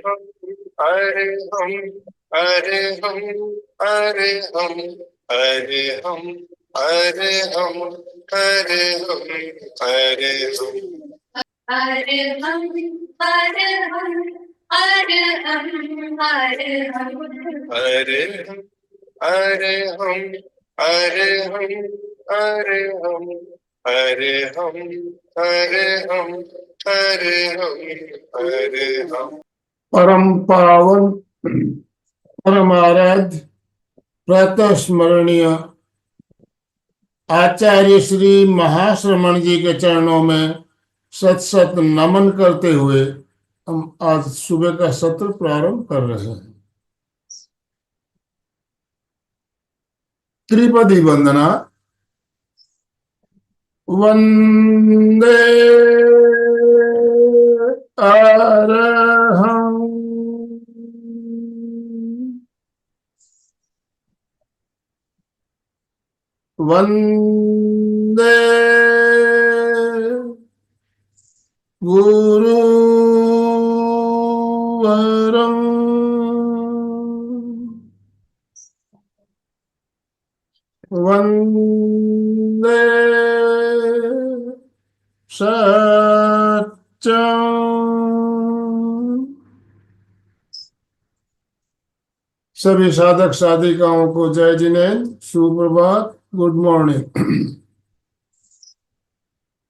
हम हरे हम हरे हम हरे हम हरे हम हरे हम हरे हम हरे हम हरे हम हरे हम हरे हम हरे हम हरे हम हरे हम हरे हम हरे हम हरे हम हरे हम हरे हम हरे हम। परम पावन परम आराध्य प्रातः स्मरणीय आचार्य श्री महाश्रमण जी के चरणों में सत सत नमन करते हुए हम आज सुबह का सत्र प्रारंभ कर रहे हैं। त्रिपदी वंदना। वंदे अरहं वंदे गुरुवरं वंदे सत्यम्। सभी साधक साधिकाओं को जय जिनेन्द्र, सुप्रभात, गुड मॉर्निंग।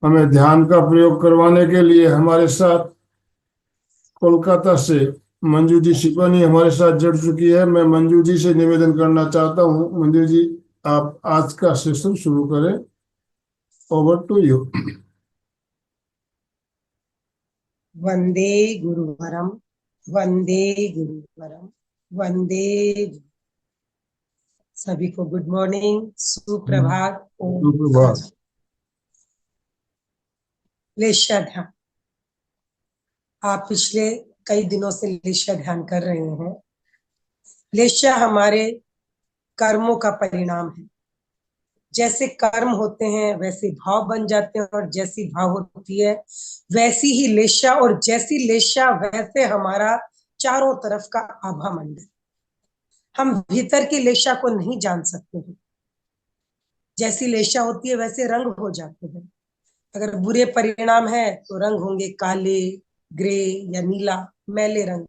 हमें ध्यान का प्रयोग करवाने के लिए हमारे साथ कोलकाता से मंजू जी शिपानी हमारे साथ जुड़ चुकी है। मैं मंजू जी से निवेदन करना चाहता हूँ, मंजू जी आप आज का सेशन शुरू करें। Over to you. वंदे गुरुवरम वंदे गुरुवरम वंदे। सभी को गुड मॉर्निंग, सुप्रभात, ओम। लेशा ध्यान। आप पिछले कई दिनों से लेशा ध्यान कर रहे हैं। लेशा हमारे कर्मों का परिणाम है। जैसे कर्म होते हैं वैसे भाव बन जाते हैं, और जैसी भाव होती है वैसी ही लेशा, और जैसी लेशा वैसे हमारा चारों तरफ का आभा मंडल। हम भीतर की लेशा को नहीं जान सकते हैं। जैसी लेशा होती है वैसे रंग हो जाते हैं। अगर बुरे परिणाम है तो रंग होंगे काले, ग्रे या नीला, मैले रंग।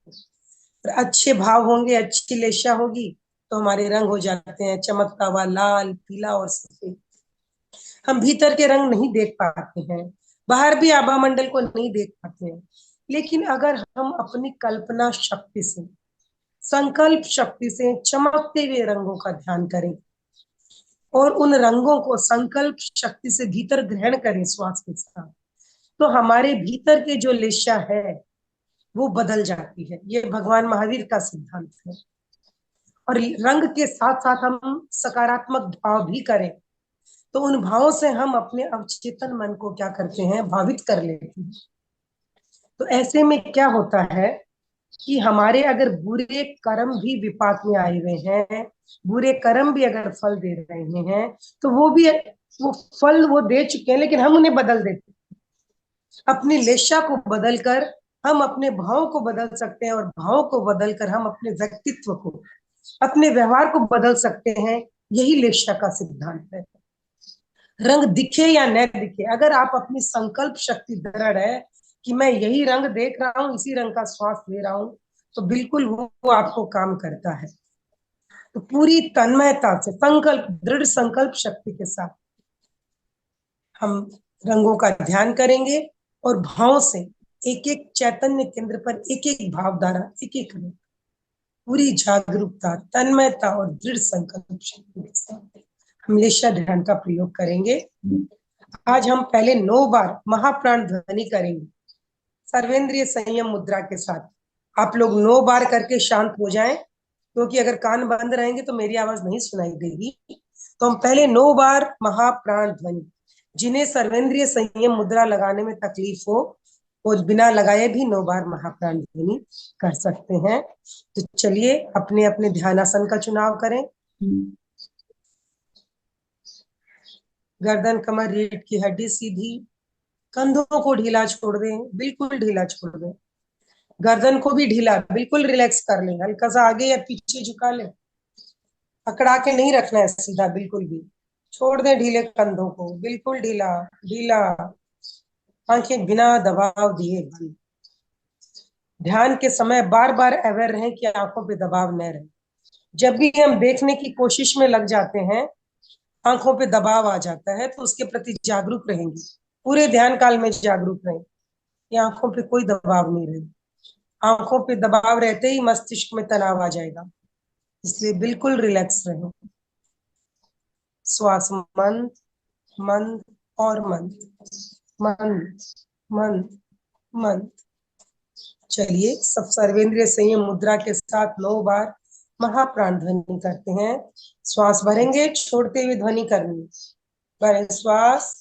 और अच्छे भाव होंगे, अच्छी लेशा होगी तो हमारे रंग हो जाते हैं चमकता हुआ लाल, पीला और सफेद। हम भीतर के रंग नहीं देख पाते हैं, बाहर भी आभा मंडल को नहीं देख पाते हैं। लेकिन अगर हम अपनी कल्पना शक्ति से, संकल्प शक्ति से चमकते हुए रंगों का ध्यान करें और उन रंगों को संकल्प शक्ति से भीतर ग्रहण करें श्वास के साथ, तो हमारे भीतर के जो लेशा है वो बदल जाती है। ये भगवान महावीर का सिद्धांत है। और रंग के साथ साथ हम सकारात्मक भाव भी करें तो उन भावों से हम अपने अवचेतन मन को क्या करते हैं, भावित कर लेते हैं। तो ऐसे में क्या होता है कि हमारे अगर बुरे कर्म भी विपाक में आए हुए हैं, बुरे कर्म भी अगर फल दे रहे हैं, तो वो फल वो दे चुके हैं, लेकिन हम उन्हें बदल देते हैं। अपनी लेशा को बदलकर हम अपने भाव को बदल सकते हैं, और भाव को बदलकर हम अपने व्यक्तित्व को, अपने व्यवहार को बदल सकते हैं। यही लेशा का सिद्धांत है। रंग दिखे या न दिखे, अगर आप अपनी संकल्प शक्ति दृढ़ है कि मैं यही रंग देख रहा हूँ, इसी रंग का श्वास ले रहा हूँ, तो बिल्कुल वो आपको काम करता है। तो पूरी तन्मयता से, संकल्प, दृढ़ संकल्प शक्ति के साथ हम रंगों का ध्यान करेंगे और भाव से एक एक चैतन्य केंद्र पर एक एक भाव द्वारा एक एक रंग, पूरी जागरूकता, तन्मयता और दृढ़ संकल्प शक्ति के साथ हम लेशा ध्यान का प्रयोग करेंगे। आज हम पहले 9 बार महाप्राण ध्वनि करेंगे सर्वेंद्रिय संयम मुद्रा के साथ। आप लोग 9 बार करके शांत हो जाएं, क्योंकि अगर कान बंद रहेंगे तो मेरी आवाज नहीं सुनाई देगी। तो हम पहले 9 बार महाप्राण ध्वनि, जिन्हें सर्वेंद्रिय संयम मुद्रा लगाने में तकलीफ हो वो बिना लगाए भी 9 बार महाप्राण ध्वनि कर सकते हैं। तो चलिए अपने अपने ध्यानासन का चुनाव करें। गर्दन, कमर, रीढ़ की हड्डी सीधी, कंधों को ढीला छोड़ दें, बिल्कुल ढीला छोड़ दें। गर्दन को भी ढीला, बिल्कुल रिलैक्स कर ले, हल्का सा आगे या पीछे झुका ले, अकड़ा के नहीं रखना है सीधा बिल्कुल भी। छोड़ दे ढीले कंधों को, बिल्कुल ढीला ढीला। आंखें बिना दबाव दिए बंद। ध्यान के समय बार बार अवेयर रहें कि आंखों पे दबाव न रहे। जब भी हम देखने की कोशिश में लग जाते हैं, आंखों पे दबाव आ जाता है, तो उसके प्रति जागरूक रहेंगे, पूरे ध्यान काल में जागरूक रहें कि आंखों पे कोई दबाव नहीं रहे। आंखों पे दबाव रहते ही मस्तिष्क में तनाव आ जाएगा, इसलिए बिल्कुल रिलैक्स रहें। श्वास मंद मंद और मंद, मंद मंद मंद। चलिए सब सर्वेंद्रिय संयम मुद्रा के साथ 9 बार महाप्राण ध्वनि करते हैं। श्वास भरेंगे, छोड़ते हुए ध्वनि करनी। भरें श्वास।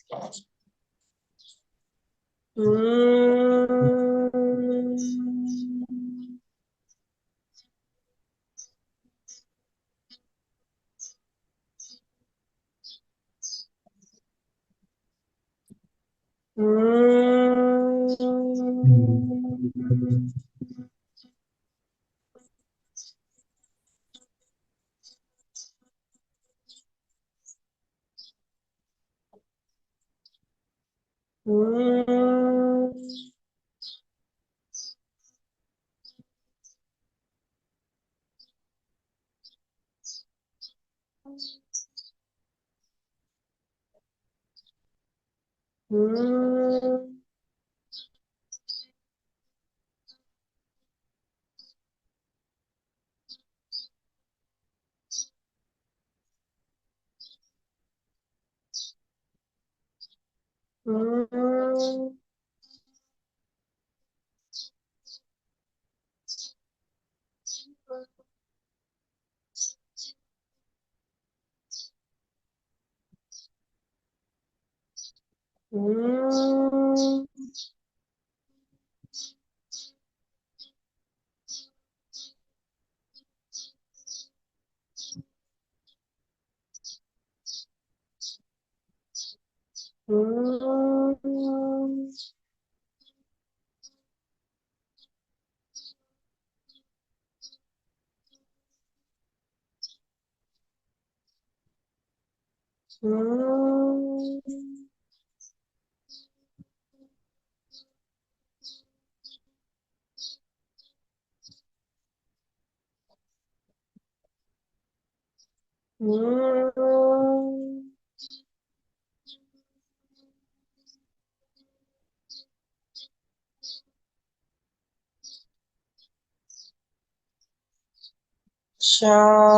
शांति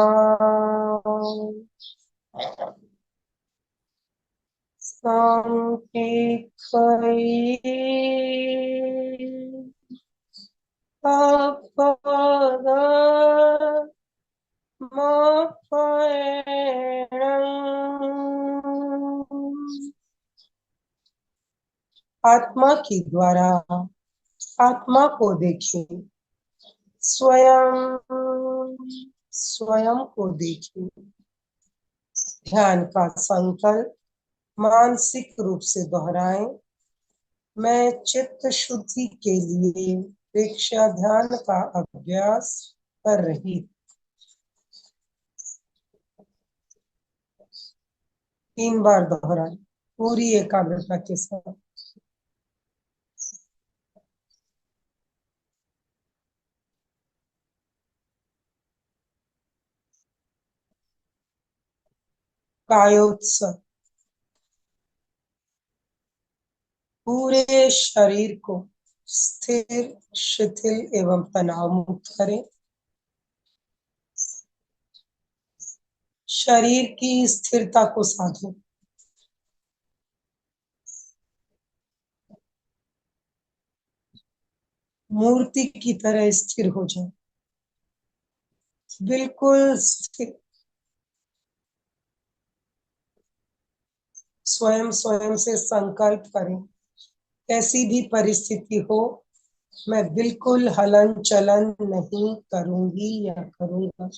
शांति आत्मा के द्वारा आत्मा को देखें, स्वयं स्वयं को देखें। ध्यान का संकल्प मानसिक रूप से दोहराएं। मैं चित्त शुद्धि के लिए प्रेक्षा ध्यान का अभ्यास कर रही हूँ। 3 बार दोहराएं पूरी एकाग्रता के साथ। कायोत्सव पूरे शरीर को स्थिर, शिथिल एवं तनाव मुक्त करें। शरीर की स्थिरता को साधें। मूर्ति की तरह स्थिर हो जाए, बिल्कुल स्थिर। स्वयं स्वयं से संकल्प करें, कैसी भी परिस्थिति हो, मैं बिल्कुल हलन चलन नहीं करूंगी या करूंगा।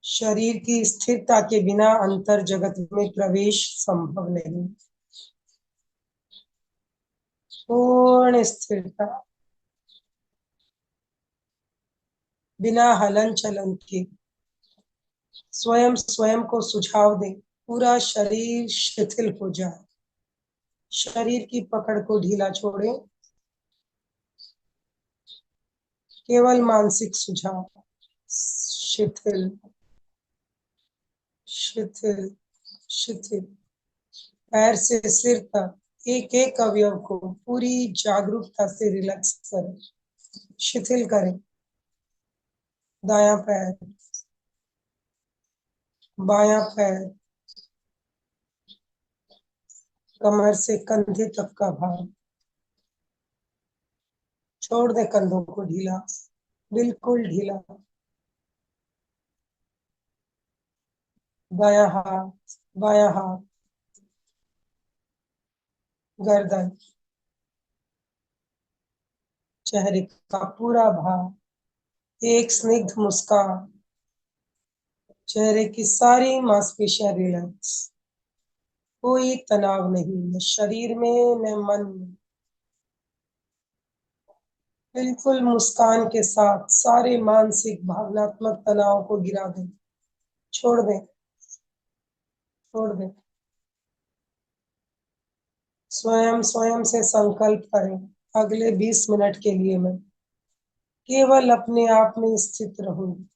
शरीर की स्थिरता के बिना अंतर जगत में प्रवेश संभव नहीं। पूर्ण स्थिरता, बिना हलन चलन के। स्वयं स्वयं को सुझाव दें, पूरा शरीर शिथिल हो जाए। शरीर की पकड़ को ढीला छोड़ें, केवल मानसिक सुझाव। शिथिल शिथिल शिथिल। पैर से सिर तक एक एक अवयव को पूरी जागरूकता से रिलैक्स करें, शिथिल करें। दायां पैर, बायां पैर, कमर से कंधे तक का भार। छोड़ दे कंधों को ढीला, बिल्कुल ढीला। दायां हाथ, बायां हाथ, गर्दन, चेहरे का पूरा भार। एक स्निग्ध मुस्कान, चेहरे की सारी मांसपेशियां रिलैक्स। कोई तनाव नहीं, न शरीर में न मन में। बिल्कुल मुस्कान के साथ सारे मानसिक भावनात्मक तनाव को गिरा दें, छोड़ दें, छोड़ दें। स्वयं स्वयं से संकल्प करें, अगले 20 मिनट के लिए मैं केवल अपने आप में स्थित रहूंगी,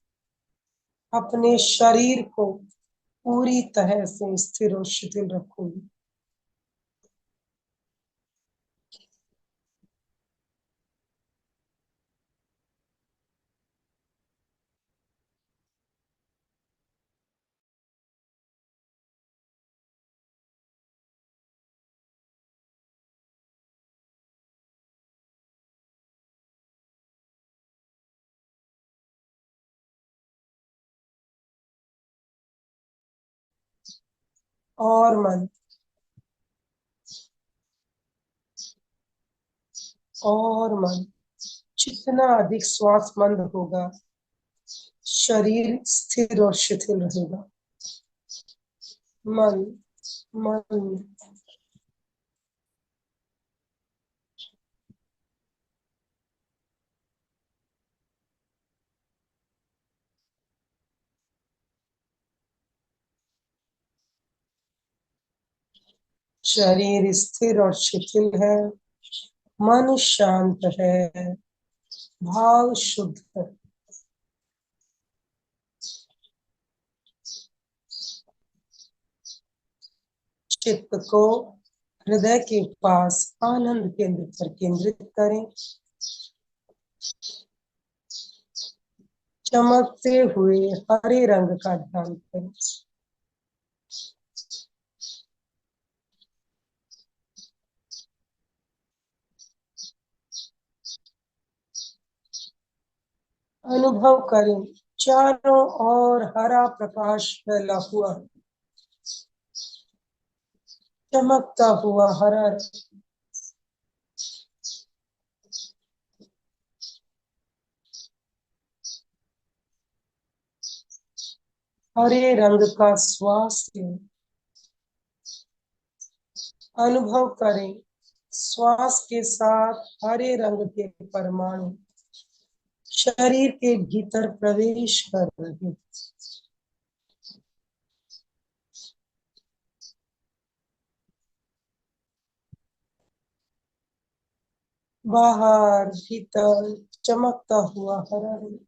अपने शरीर को पूरी तरह से स्थिर और शिथिल रखूंगी। और मन, और मन जितना अधिक श्वास मंद होगा, शरीर स्थिर और शिथिल रहेगा। मन, मन, शरीर स्थिर और शिथिल है, मन शांत है, भाव शुद्ध है। चित्त को हृदय के पास आनंद केंद्र पर केंद्रित करें। चमकते हुए हरे रंग का ध्यान करें। अनुभव करें, चारों ओर हरा प्रकाश फैला हुआ, चमकता हुआ हरा रंग। हरे रंग का श्वास लें, अनुभव करें, श्वास के साथ हरे रंग के परमाणु शरीर के भीतर प्रवेश कर रहे हैं। बाहर भीतर चमकता हुआ हरा रंग।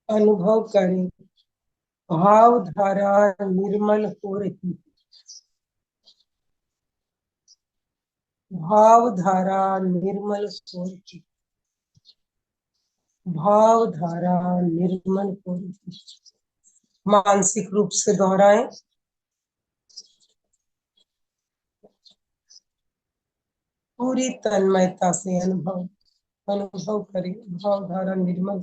अनुभव करें, भाव धारा निर्मल हो रही, भाव धारा निर्मल हो रही, भाव धारा निर्मल हो रही। मानसिक रूप से दोहराएं, पूरी तन्मयता से अनुभव करें। भाव धारा निर्मल।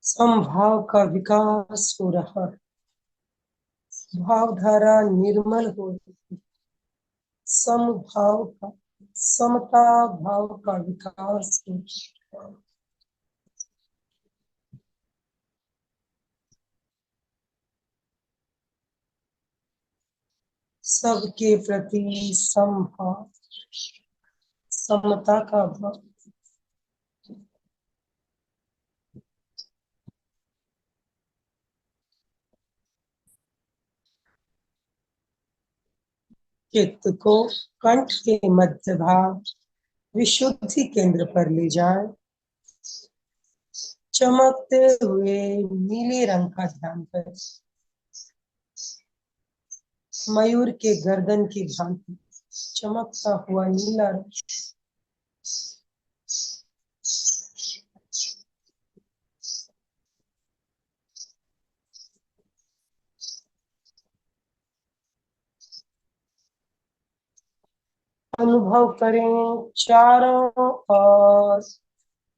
समभाव का विकास हो रहा है। भाव धारा निर्मल हो रही है। समभाव का, समता भाव का विकास हो रहा है। सबके प्रति समभाव, समता का भाव। चित्त को कंठ के मध्य भाग विशुद्धि केंद्र पर ले जाएं। चमकते हुए नीले रंग का ध्यान करें। मयूर के गर्दन की भांति चमकता हुआ नीला रंग। अनुभव करें चारों ओर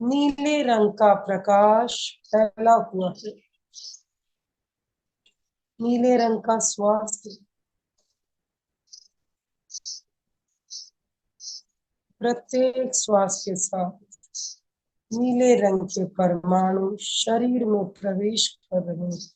नीले रंग का प्रकाश फैला हुआ है। नीले रंग का श्वास। प्रत्येक श्वास के साथ नीले रंग के परमाणु शरीर में प्रवेश कर रहे हैं।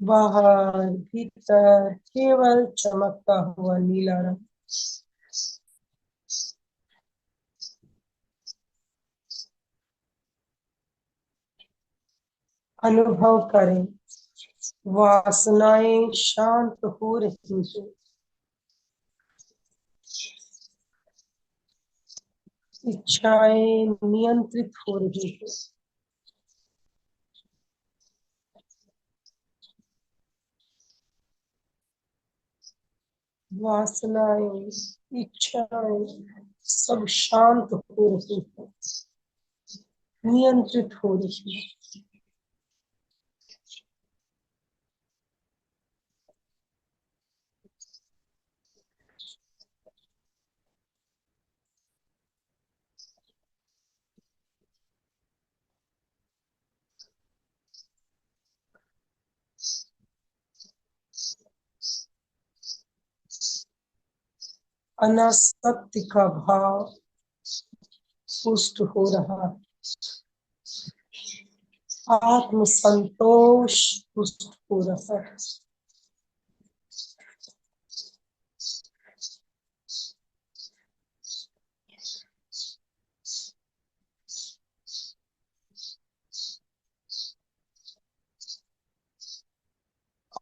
बाहर भीतर केवल चमकता हुआ नीला रंग। अनुभव करें वासनाएं शांत हो रही हैं। इच्छाएं नियंत्रित हो रही है। वासनाएं, इच्छाएं सब शांत हो रही है, नियंत्रित हो रही है। अनासक्ति का भाव पुष्ट हो रहा है। आत्म संतोष पुष्ट हो रहा है।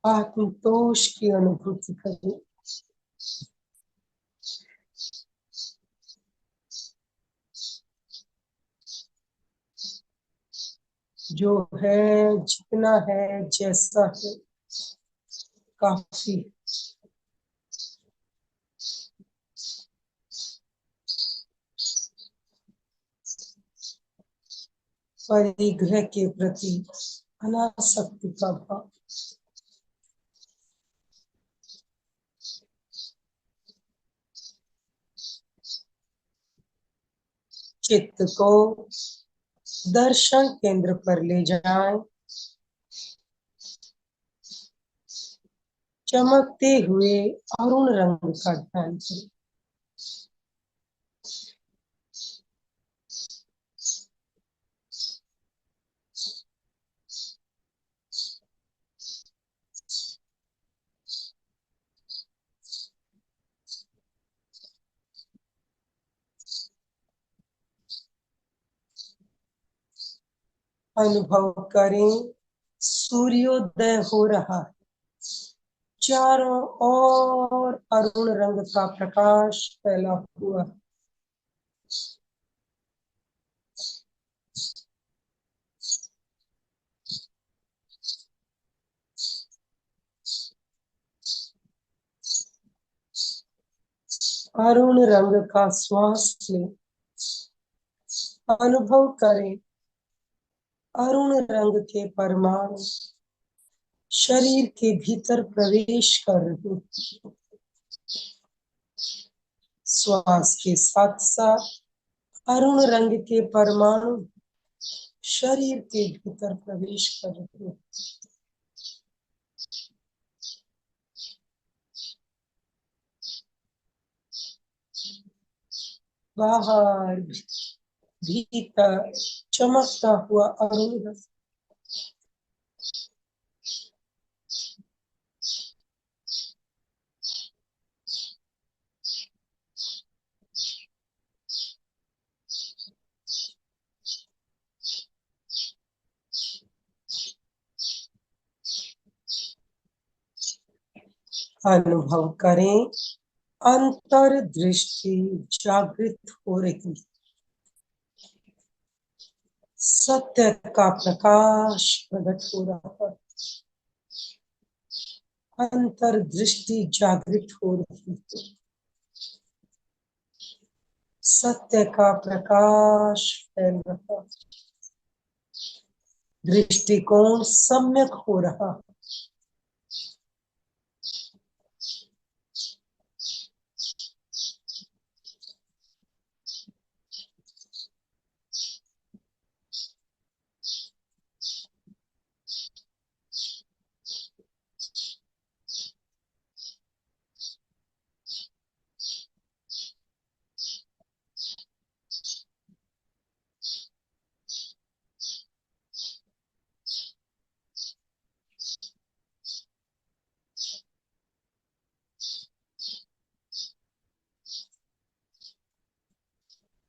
आत्मतोष की अनुभूति करें। जो है, जितना है, जैसा है, काफी। परिग्रह के प्रति अनासक्ति का भाव। चित्त को दर्शन केंद्र पर ले जाएं। चमकते हुए अरुण रंग का ध्यान करें। अनुभव करें सूर्योदय हो रहा है। चारों ओर अरुण रंग का प्रकाश फैला हुआ है। अरुण रंग का श्वास लें, अनुभव करें। अरुण रंग के परमाणु शरीर के भीतर प्रवेश कर रहे हैं। श्वास के साथ साथ अरुण रंग के परमाणु शरीर के भीतर प्रवेश कर रहे हैं। बाहर भीतर चमकता हुआ अरुण रंग। अनुभव करें, अंतर्दृष्टि जागृत हो रही। सत्य का प्रकाश प्रकट हो रहा है। अंतर्दृष्टि जागृत हो रही है। सत्य का प्रकाश फैल रहा है। दृष्टिकोण सम्यक हो रहा है।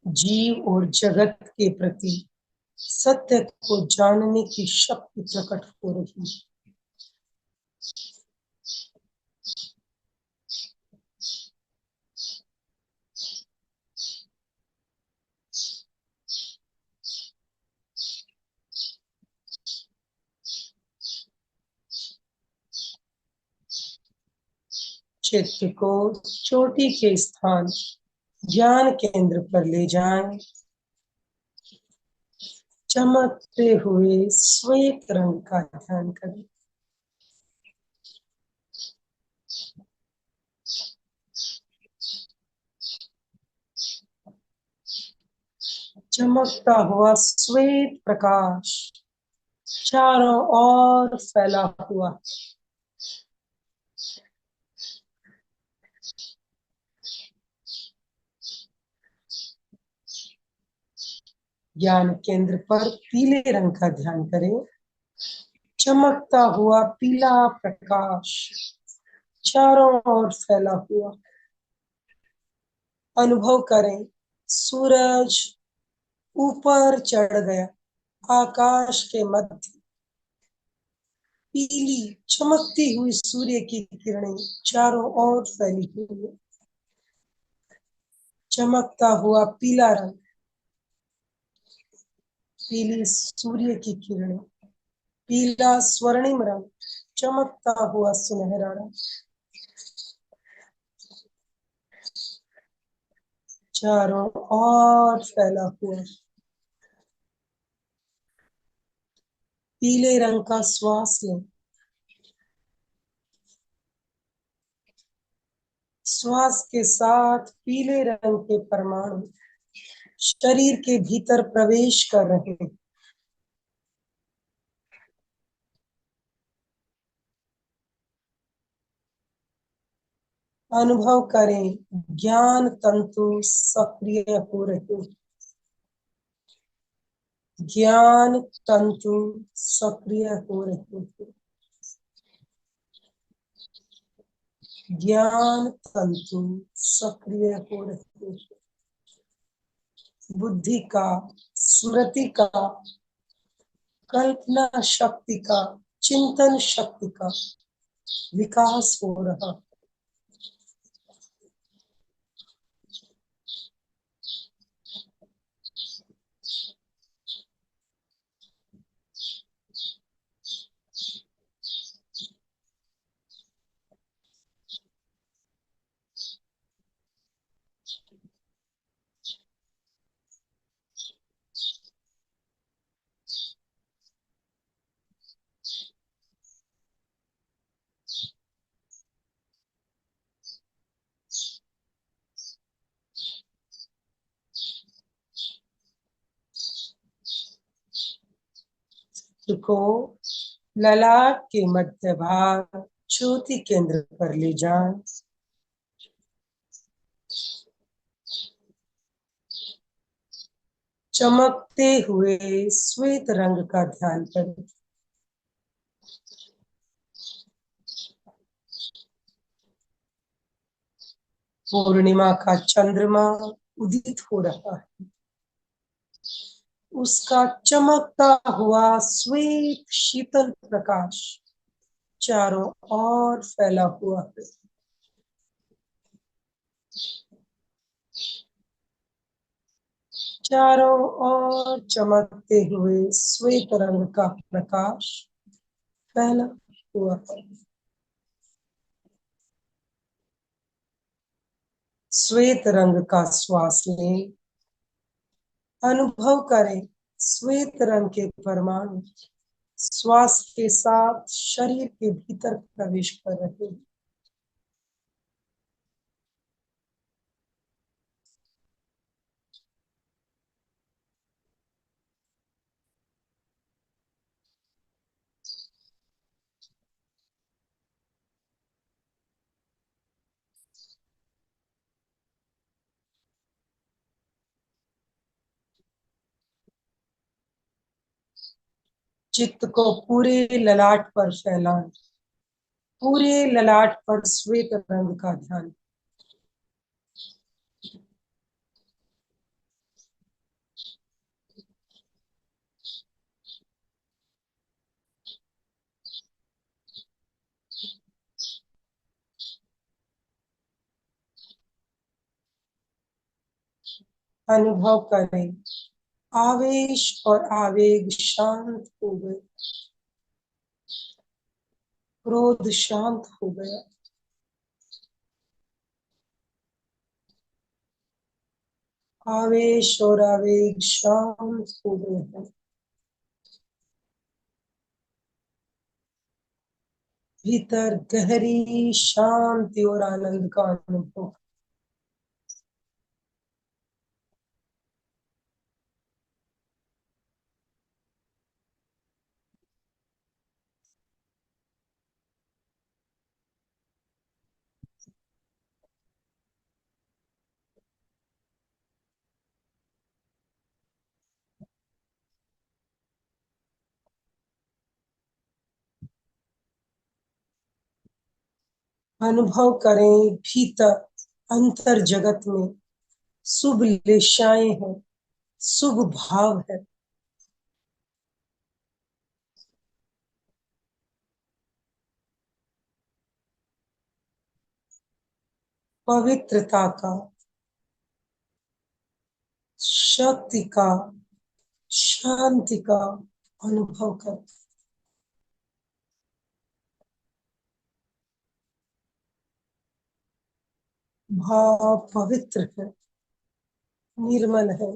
जीव और जगत के प्रति सत्य को जानने की शक्ति प्रकट हो रही है। चित्त को चोटी के स्थान ज्ञान केंद्र पर ले जाएं। चमकते हुए श्वेत रंग का ध्यान करें। चमकता हुआ श्वेत प्रकाश चारों ओर फैला हुआ। ज्ञान केंद्र पर पीले रंग का ध्यान करें। चमकता हुआ पीला प्रकाश चारों ओर फैला हुआ। अनुभव करें, सूरज ऊपर चढ़ गया। आकाश के मध्य पीली चमकती हुई सूर्य की किरणें चारों ओर फैली हुई है। चमकता हुआ पीला रंग, पीली सूर्य की किरणें, पीला स्वर्णिम रंग, चमकता हुआ सुनहरा रंग चारों ओर फैला हुआ। पीले रंग का श्वास लें। श्वास के साथ पीले रंग के परमाणु शरीर के भीतर प्रवेश कर रहे हैं। अनुभव करें, ज्ञान तंतु सक्रिय हो रहे हैं। ज्ञान तंतु सक्रिय हो रहे हैं। ज्ञान तंतु सक्रिय हो रहे हैं। बुद्धि का, स्मृति का, कल्पना शक्ति का चिंतन शक्ति का विकास हो रहा है। को ललाट के मध्य भाग ज्योति केंद्र पर ले जाएं। चमकते हुए श्वेत रंग का ध्यान करें। पूर्णिमा का चंद्रमा उदित हो रहा है। उसका चमकता हुआ श्वेत शीतल प्रकाश चारों ओर फैला हुआ है। चारों ओर चमकते हुए श्वेत रंग का प्रकाश फैला हुआ है। श्वेत रंग का श्वास लें। अनुभव करें श्वेत रंग के परमाणु श्वास के साथ शरीर के भीतर प्रवेश कर रहे हैं। चित्त को पूरे ललाट पर फैलाएं। पूरे ललाट पर श्वेत रंग का ध्यान। अनुभव करें आवेश और आवेग शांत हो गए। क्रोध शांत हो गया। आवेश और आवेग शांत हो गए हैं। भीतर गहरी शांति और आनंद का अनुभव। अनुभव करें भीतर अंतर जगत में शुभ लेशाएं हैं। शुभ भाव है। पवित्रता का, शक्ति का, शांति का अनुभव कर। भाव पवित्र है। निर्मल है।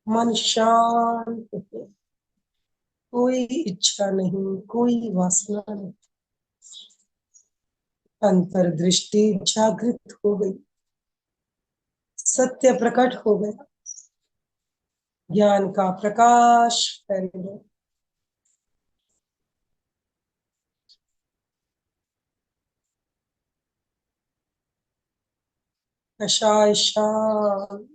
मन शांत है। कोई इच्छा नहीं, कोई वासना नहीं। अंतर्दृष्टि जागृत हो गई। सत्य प्रकट हो गया। ज्ञान का प्रकाश फैल गया। कषाय शांत।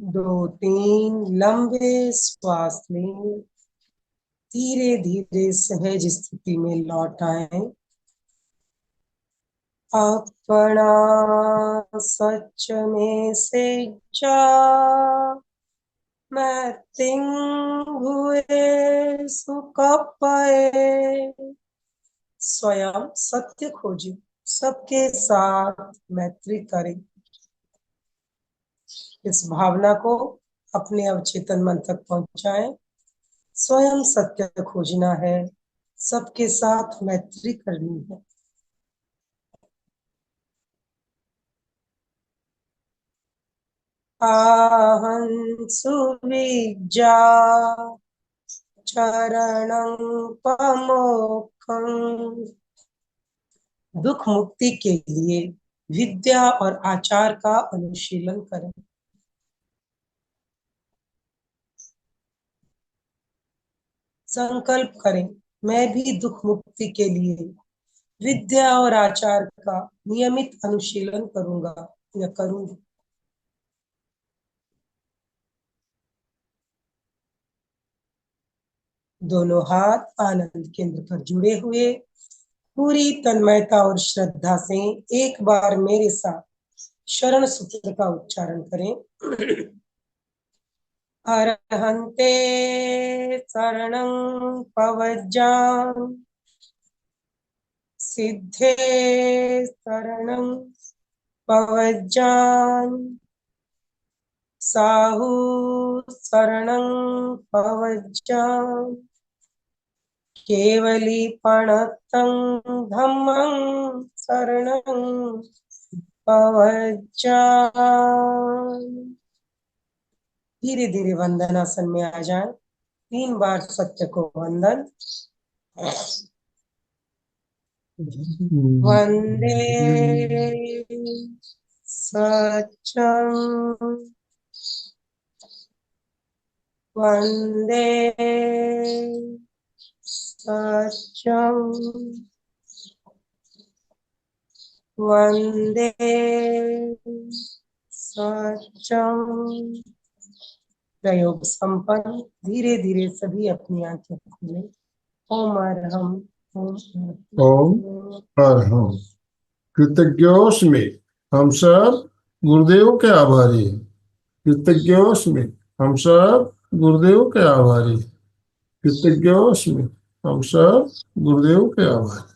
दो तीन लंबे श्वास लें, धीरे धीरे सहज स्थिति में लौट आए। अपना सच में से जा मैं तिंग हुए सुख पाए। स्वयं सत्य खोजे, सबके साथ मैत्री करें। इस भावना को अपने अवचेतन मन तक पहुंचाएं। स्वयं सत्य खोजना है, सबके साथ मैत्री करनी है। आहं सुविज्जा चरणं पमोक्षं। दुख मुक्ति के लिए विद्या और आचार का अनुशीलन करें। संकल्प करें, मैं भी दुख मुक्ति के लिए विद्या और आचार का नियमित अनुशीलन करूंगा या करूंगी। दोनों हाथ आनंद केंद्र पर जुड़े हुए पूरी तन्मयता और श्रद्धा से एक बार मेरे साथ शरण सूत्र का उच्चारण करें। अरहन्ते शरणं पवज्जां, सिद्धे शरणं पवज्जां, साहु शरणं पवज्जां, केवली प्रणतं धम्मं शरणं पवज्जां। धीरे धीरे वंदनासन में आ जाए। 3 बार सत्य को वंदन। वंदे सत्यं, वंदे सत्यं, वंदे सत्यं। प्रयोग संपन्न। धीरे धीरे सभी अपनी आंखें खोलें। ओम अरहम ओम अरहम। कृतज्ञोस्मि, हम सब गुरुदेव के आभारी हैं। कृतज्ञोस्मि, हम सब गुरुदेव के आभारी हैं। कृतज्ञोस्मि, हम सब गुरुदेव के आभारी।